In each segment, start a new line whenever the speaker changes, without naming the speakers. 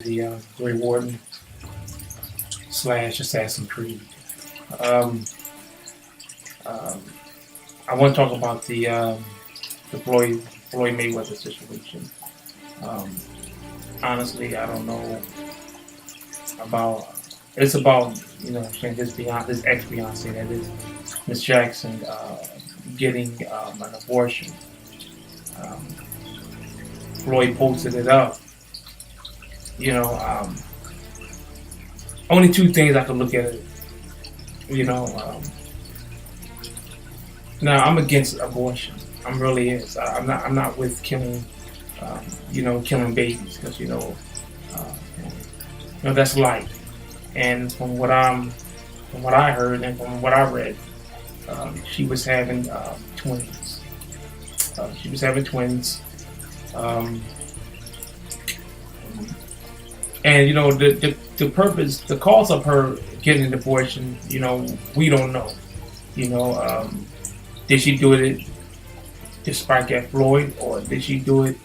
the Grey Warden / Assassin's Creed. Um, um, I want to talk about the Floyd Mayweather situation. Um, Honestly, I don't know about. It's about his ex fiance, that is Miss Jackson, getting an abortion. Um, Floyd posted it up. You know, only two things I can look at it. You know, now I'm against abortion. I'm really is. I'm not with killing. Killing babies, because that's life. And from what I heard and from what I read, she was having twins. She was having twins, and the purpose, the cause of her getting an abortion, we don't know. Did she do it to spike at Floyd, or did she do it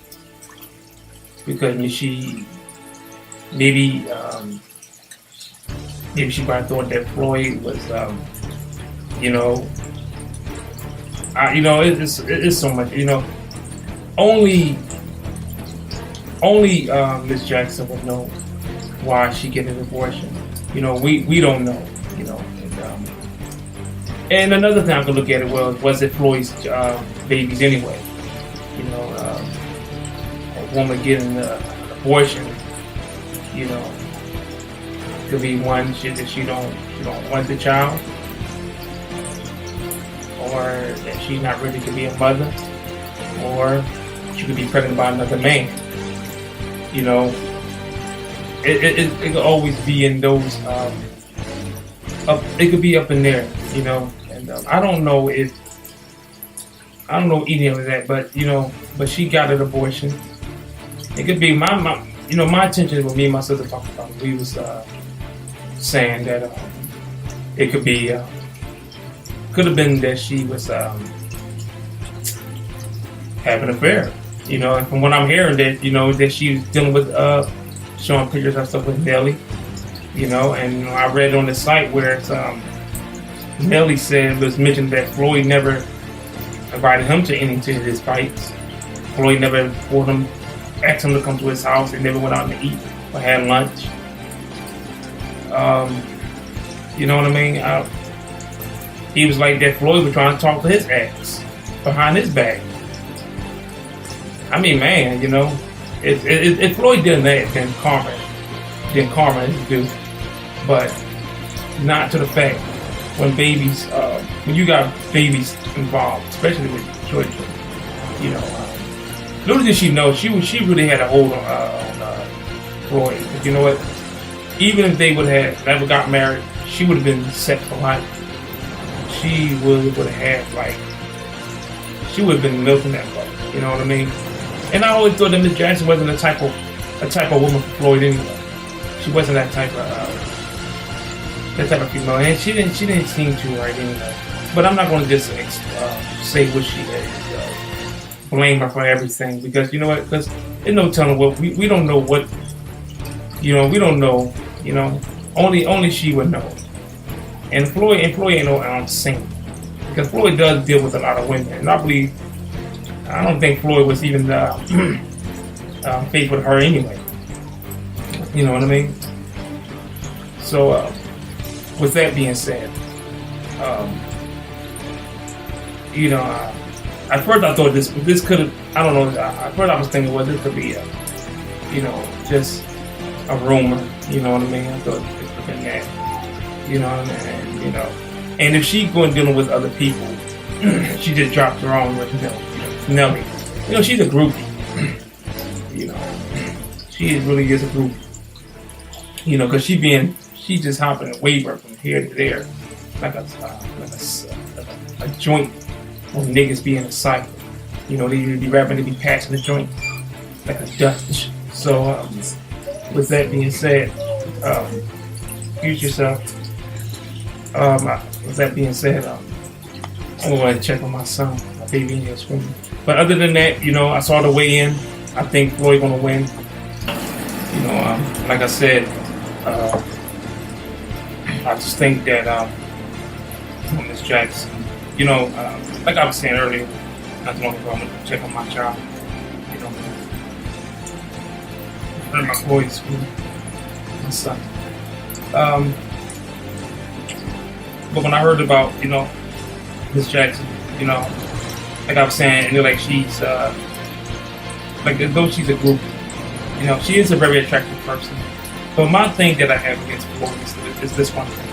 because maybe she probably thought that Floyd was, it's so much, only Miss Jackson would know why she get an abortion. We don't know, and another thing I could look at it was it Floyd's babies anyway, a woman getting an abortion, could be one that she don't want the child, or that she's not ready to be a mother, or she could be pregnant by another man. It could always be in those. It could be up in there, and I don't know any of that, but she got an abortion. It could be my attention with me and my sister talked about it. We was saying that it could have been that she was having an affair, and from what I'm hearing that she was dealing with showing pictures of stuff with Nelly, and I read on the site where it's, Nelly was mentioned that Floyd never invited him to any of his fights. Floyd never asked him to come to his house. They never went out to eat or had lunch. You know what I mean? He was like that. Floyd was trying to talk to his ex behind his back. I mean, man, if Floyd did that, then karma is due. But not to the fact when you got babies involved, especially with children. Little did she know, she really had a hold on Floyd. But you know what? Even if they would have never got married, she would have been set for life. She would have she would have been milking that fucker. You know what I mean? And I always thought that Miss Jackson wasn't a type of woman for Floyd anyway. She wasn't that type of female, and she didn't seem to right anyway. But I'm not going to just say what she is, blame her for everything, because you know what? Because there's no telling what we don't know what we don't know. Only she would know. And Floyd ain't no saint, because Floyd does deal with a lot of women, and I don't think Floyd was even faithful to her anyway. You know what I mean? So, with that being said, at first I thought this could have, I don't know, at first I was thinking, well, this could be just a rumor, you know what I mean? I thought it could have been that, you know what I mean? And if she going dealing with other people, she just dropped her own with Nelly. She's a groupie. She really is a groupie. Because she just hopping and wavering from here to there, like a joint when niggas be in a cycle. They be rapping, they be passing the joint like a Dutch. So, with that being said, use yourself. With that being said, I'm going to check on my son, my baby in here screaming. But other than that, I saw the weigh-in. I think Floyd going to win. Like I said, uh, I just think that Miss Jackson, like I was saying earlier, not too long ago, I'm gonna check on my child. You know, I heard my boys, my son. But when I heard about, Miss Jackson, like I was saying, like she's, like though she's a group, she is a very attractive person. But my thing that I have against Floyd is this one thing.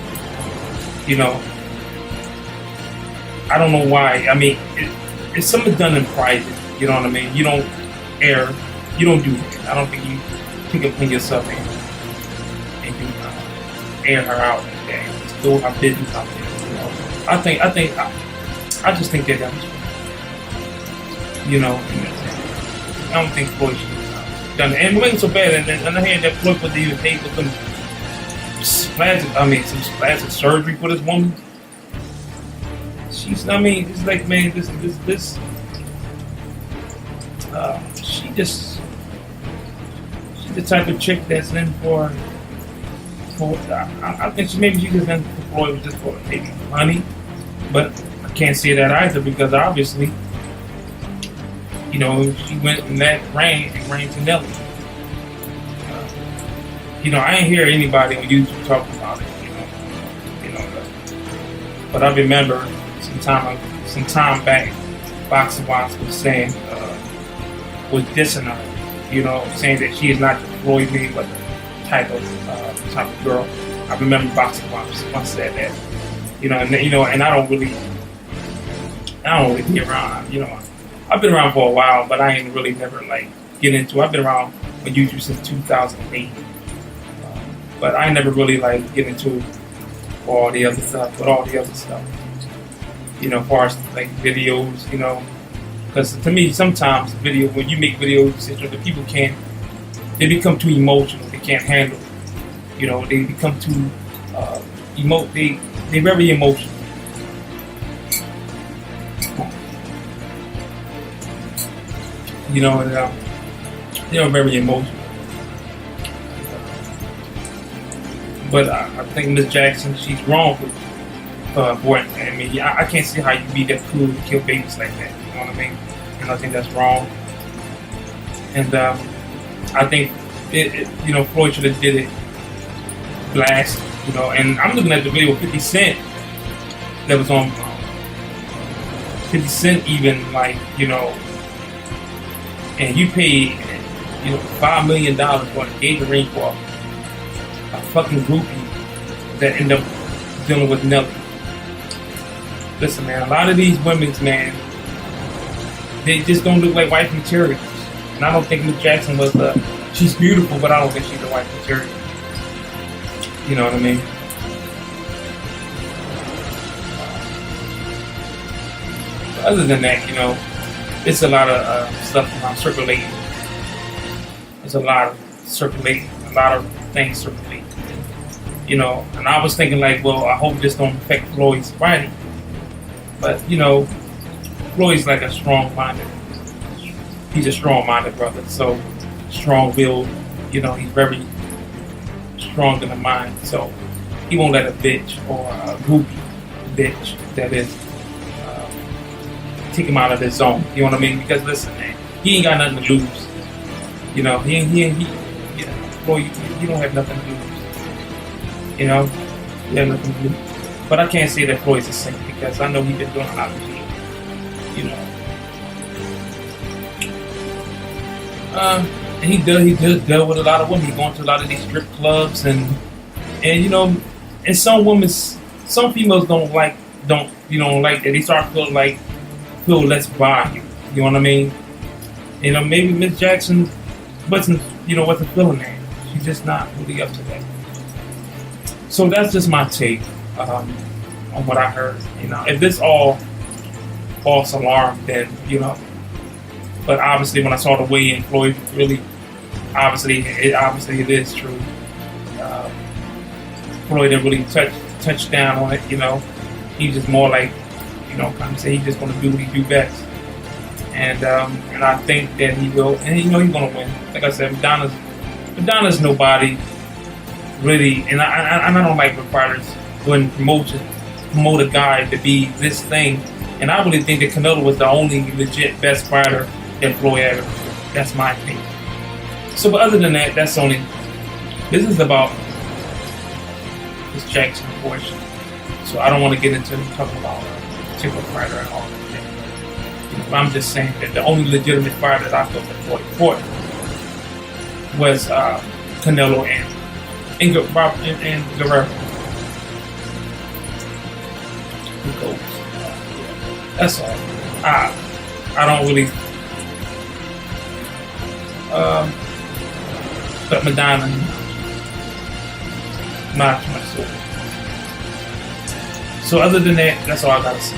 I don't know why. I mean, it's something done in private. You know what I mean? You don't air. You don't do that. I don't think you pick upon yourself and you air her out and just throw her business out there. I just think that was, I don't think Floyd should have done it. And it wasn't so bad. And I heard that Floyd was even paid for some plastic surgery for this woman. It's like, man, she's the type of chick that's in for I think she just in for Floyd just for maybe money, but I can't say that either because obviously, she went and ran to Nelly. I ain't hear anybody on YouTube talking about it, but I remember some time back, Boxing Watts was saying, was dissing her, saying that she is not the Floyd Mayweather type of girl. I remember Boxing Watts once said that, and I don't really be around, I've been around for a while, but I ain't really never get into. I've been around on YouTube since 2008, but I never really get into all the other stuff. As far as videos, because to me sometimes when you make videos, the people they become too emotional. They can't handle it. They become too they're very emotional. Very emotional. But I think Miss Jackson, she's wrong for aborting. I mean, I can't see how you be that cool to kill babies like that. You know what I mean? And I think that's wrong. And I think Floyd should have did it blast. And I'm looking at the video with 50 Cent that was on 50 Cent even and you paid $5 million for an engagement ring for a fucking groupie that end up dealing with Nelly. Listen, man, a lot of these women's, man, they just don't look like wife materials. And I don't think Miss Jackson was she's beautiful, but I don't think she's a wife material. You know what I mean? But other than that, it's a lot of stuff circulating. There's a lot of things circulating. And I was thinking well, I hope this don't affect Floyd's writing. But, Floyd's like a he's a strong-minded brother, so strong-willed, he's very strong in the mind, so he won't let a bitch or a groupie bitch, that is, take him out of his zone, you know what I mean? Because listen, man, he ain't got nothing to lose. Floyd, you don't have nothing to lose. You have nothing to lose. But I can't say that Floyd's a saint because I know he's been doing a lot of shit. And he does deal with a lot of women. He's going to a lot of these strip clubs and some females don't like that. They start feel less value. You know what I mean? Maybe Miss Jackson wasn't feeling that. She's just not really up to that. So that's just my take on what I heard. If this all false alarm, then But obviously, when I saw the way in Floyd, really, obviously it is true. Floyd didn't really touch down on it. He's just more like, kind of say he's just going to do what he do best. And I think that he will, and he's going to win. Like I said, Madonna's Madonna's nobody really, and I don't like when fighters when promote a guy to be this thing. And I really think that Canelo was the only legit best fighter that Floyd ever. That's my opinion. So, but other than that, that's only. This is about his checks and portion. So I don't want to get into talking about a particular fighter and all that. But I'm just saying that the only legitimate fighter that I felt that Floyd fought was Canelo and Guerrero. That's all. I don't really. But Madonna, not too much so. So other than that, that's all I gotta say.